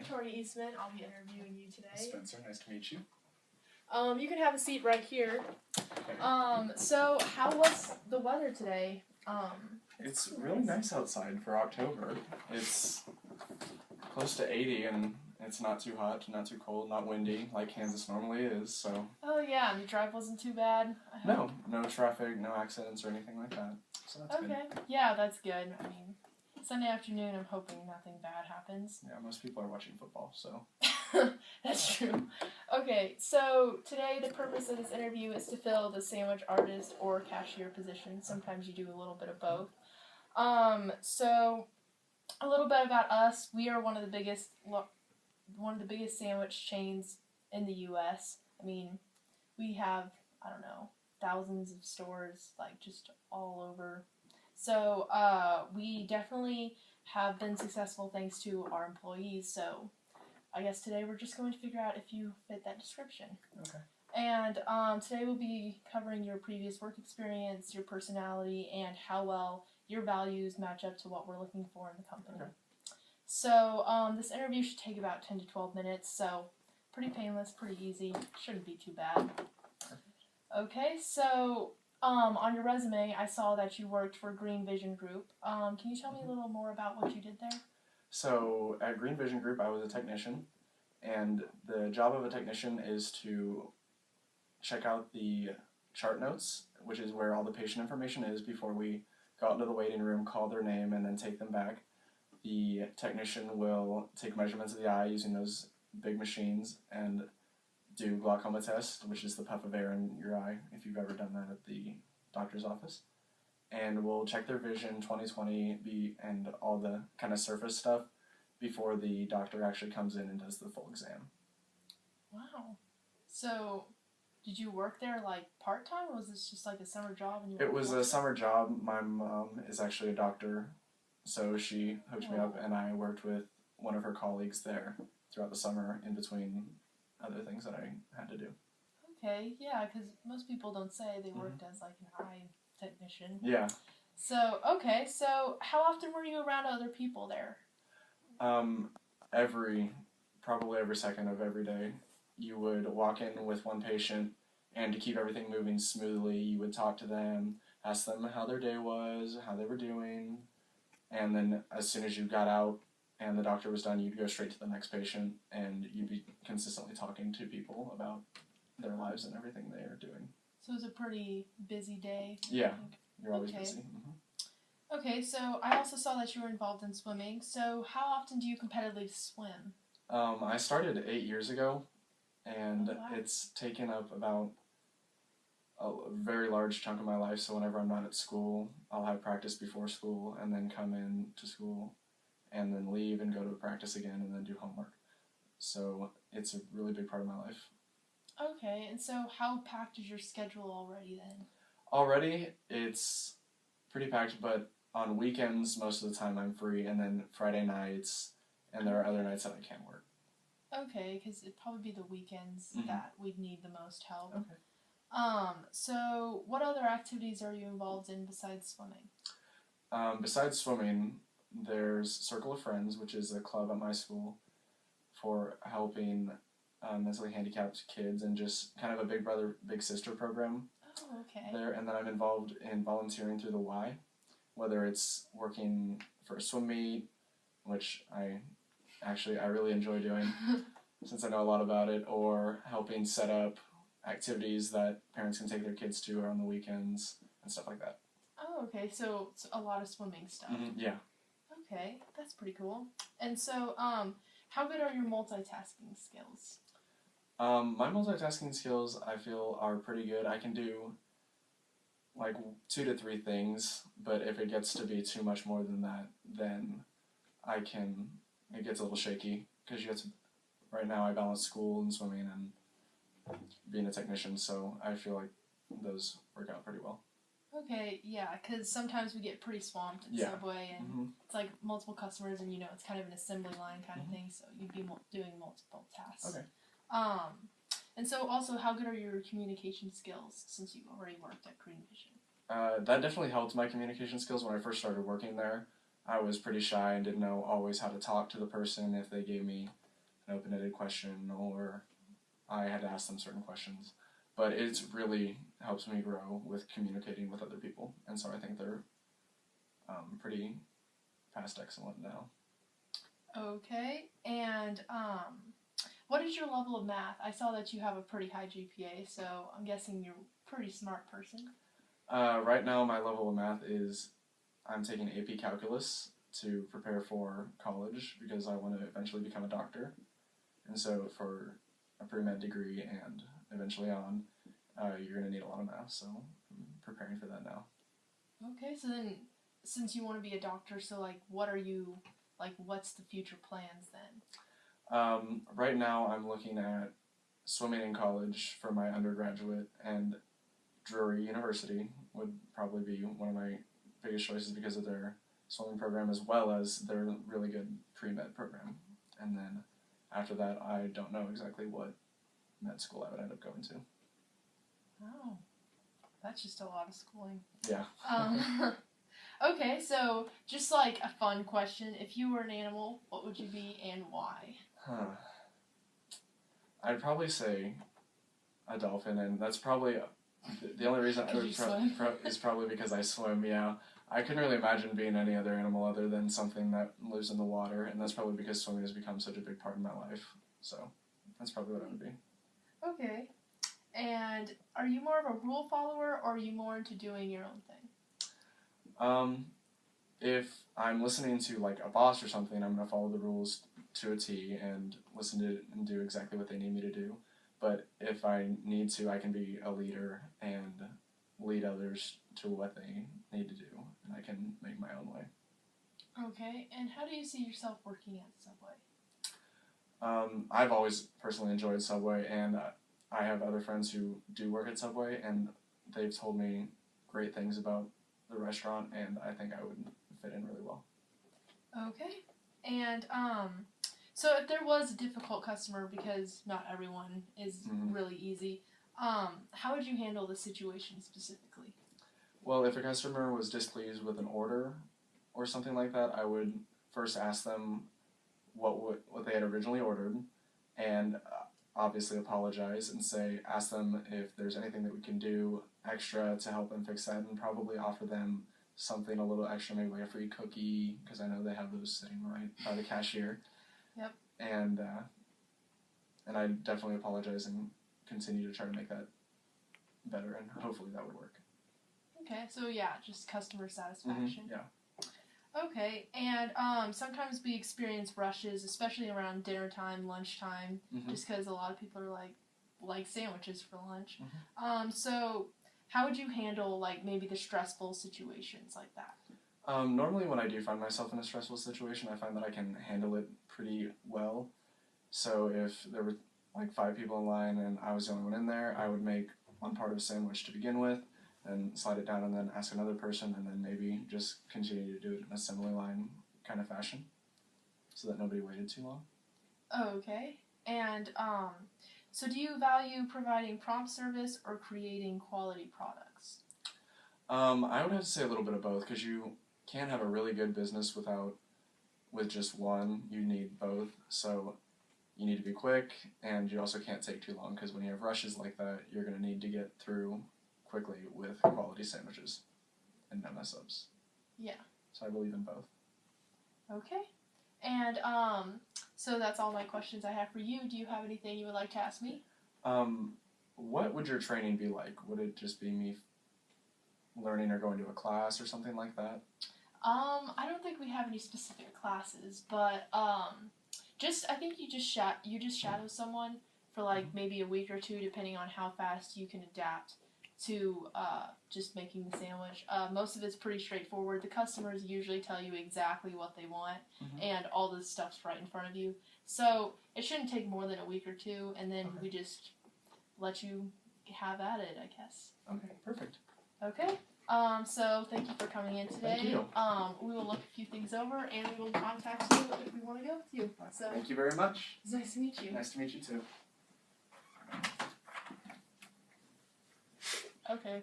Victoria Eastman. I'll be interviewing you today. Spencer, nice to meet you. You can have a seat right here. Okay. So how was the weather today? It's really nice outside for October. It's close to 80 and it's not too hot, not too cold, not windy like Kansas normally is, so... Oh yeah, and the drive wasn't too bad? No traffic, no accidents or anything like that. So that's good. Yeah, that's good. I mean, Sunday afternoon, I'm hoping nothing bad happens. Yeah, most people are watching football, so... That's true. Okay, so today the purpose of this interview is to fill the sandwich artist or cashier position. Sometimes you do a little bit of both. So a little bit about us. We are one of the biggest sandwich chains in the U.S. I mean, we have, I don't know, thousands of stores, like, just all over. So we definitely have been successful thanks to our employees, so I guess today we're just going to figure out if you fit that description. Okay. And today we'll be covering your previous work experience, your personality, and how well your values match up to what we're looking for in the company. Okay. So this interview should take about 10 to 12 minutes, so pretty painless, pretty easy. Shouldn't be too bad. Okay, so on your resume, I saw that you worked for Green Vision Group. Can you tell me a little more about what you did there? So at Green Vision Group, I was a technician, and the job of a technician is to check out the chart notes, which is where all the patient information is before we go out into the waiting room, call their name, and then take them back. The technician will take measurements of the eye using those big machines and do glaucoma test, which is the puff of air in your eye, if you've ever done that at the doctor's office. And we'll check their vision, 20/20, and all the kind of surface stuff before the doctor actually comes in and does the full exam. Wow. So, did you work there, like, part-time, or was this just, like, a summer job? And It was a summer job. My mom is actually a doctor, so she hooked me up, and I worked with one of her colleagues there throughout the summer in between other things that I had to do. Okay, yeah, because most people don't say they worked as, like, an eye technician. Yeah. So, okay, so how often were you around other people there? Probably every second of every day. You would walk in with one patient, and to keep everything moving smoothly, you would talk to them, ask them how their day was, how they were doing, and then as soon as you got out and the doctor was done, you'd go straight to the next patient, and you'd be consistently talking to people about their lives and everything they are doing. So it was a pretty busy day? Yeah, you're always busy. Mm-hmm. Okay, so I also saw that you were involved in swimming. So how often do you competitively swim? I started 8 years ago, and it's taken up about a very large chunk of my life. So whenever I'm not at school, I'll have practice before school, and then come in to school, and then leave and go to practice again, and then do homework. So it's a really big part of my life. Okay, and so how packed is your schedule already then? Already, it's pretty packed, but on weekends, most of the time I'm free, and then Friday nights, and there are other nights that I can't work. Okay, because it'd probably be the weekends that we'd need the most help. Okay. So what other activities are you involved in besides swimming? Besides swimming, there's Circle of Friends, which is a club at my school for helping mentally handicapped kids, and just kind of a big brother, big sister program. Oh, okay. There, and then I'm involved in volunteering through the Y, whether it's working for a swim meet, which I really enjoy doing since I know a lot about it, or helping set up activities that parents can take their kids to on the weekends and stuff like that. Oh, okay. So it's a lot of swimming stuff. Yeah. Okay, that's pretty cool. And so, how good are your multitasking skills? My multitasking skills, I feel, are pretty good. I can do like 2 to 3 things, but if it gets to be too much more than that, then it gets a little shaky, because right now I balance school and swimming and being a technician, so I feel like those work out pretty well. Okay, yeah, because sometimes we get pretty swamped in Subway, and it's like multiple customers, and it's kind of an assembly line kind of thing, so you'd be doing multiple tasks. Okay. And so also, how good are your communication skills, since you already worked at Green Vision? That definitely helped my communication skills. When I first started working there, I was pretty shy and didn't know always how to talk to the person if they gave me an open-ended question, or I had to ask them certain questions. But it's really helps me grow with communicating with other people, and so I think they're pretty past excellent now. Okay, and what is your level of math? I saw that you have a pretty high GPA, so I'm guessing you're a pretty smart person. Right now, my level of math is I'm taking AP Calculus to prepare for college because I want to eventually become a doctor. And so for a pre-med degree and eventually on, you're going to need a lot of math, so I'm preparing for that now. Okay, so then since you want to be a doctor, so what's the future plans then? Right now, I'm looking at swimming in college for my undergraduate, and Drury University would probably be one of my biggest choices because of their swimming program as well as their really good pre-med program. And then after that, I don't know exactly what med school I would end up going to. Oh, that's just a lot of schooling. Yeah. Okay, so just like a fun question, if you were an animal, what would you be and why? I'd probably say a dolphin, and that's probably the only reason I would is probably because I swim. Yeah, I couldn't really imagine being any other animal other than something that lives in the water, and that's probably because swimming has become such a big part of my life. So that's probably what I would be. Okay, and are you more of a rule follower, or are you more into doing your own thing? If I'm listening to like a boss or something, I'm gonna follow the rules to a T and listen to it and do exactly what they need me to do. But if I need to, I can be a leader and lead others to what they need to do, and I can make my own way. Okay, and how do you see yourself working at Subway? I've always personally enjoyed Subway, and I have other friends who do work at Subway, and they've told me great things about the restaurant, and I think I would fit in really well. Okay, and so if there was a difficult customer, because not everyone is really easy, how would you handle the situation specifically? Well, if a customer was displeased with an order or something like that, I would first ask them what they had originally ordered, and obviously apologize and ask them if there's anything that we can do extra to help them fix that, and probably offer them something a little extra, maybe like a free cookie, because I know they have those sitting right by the cashier. Yep. And I definitely apologize and continue to try to make that better, and hopefully that would work. Okay, so yeah, just customer satisfaction. Yeah. Okay, and sometimes we experience rushes, especially around dinner time, lunchtime, just because a lot of people are like sandwiches for lunch. So how would you handle maybe the stressful situations like that? Normally when I do find myself in a stressful situation, I find that I can handle it pretty well. So if there were 5 people in line and I was the only one in there, I would make one part of a sandwich to begin with, and slide it down and then ask another person, and then maybe just continue to do it in a assembly line kind of fashion so that nobody waited too long. Okay. And so do you value providing prompt service or creating quality products? I would have to say a little bit of both, because you can't have a really good business with just one. You need both. So you need to be quick, and you also can't take too long, because when you have rushes like that, you're going to need to get through quickly with quality sandwiches and no mess-ups. Yeah. So I believe in both. Okay. And so that's all my questions I have for you. Do you have anything you would like to ask me? What would your training be like? Would it just be me learning or going to a class or something like that? I don't think we have any specific classes, but I think you just shadow someone for maybe a week or two, depending on how fast you can adapt to just making the sandwich. Most of it's pretty straightforward. The customers usually tell you exactly what they want, and all this stuff's right in front of you. So it shouldn't take more than a week or two, and then we just let you have at it, I guess. Okay, perfect. Okay. So thank you for coming in today. Thank you. We will look a few things over, and we will contact you if we want to go with you. So thank you very much. It's nice to meet you. Nice to meet you too. Okay.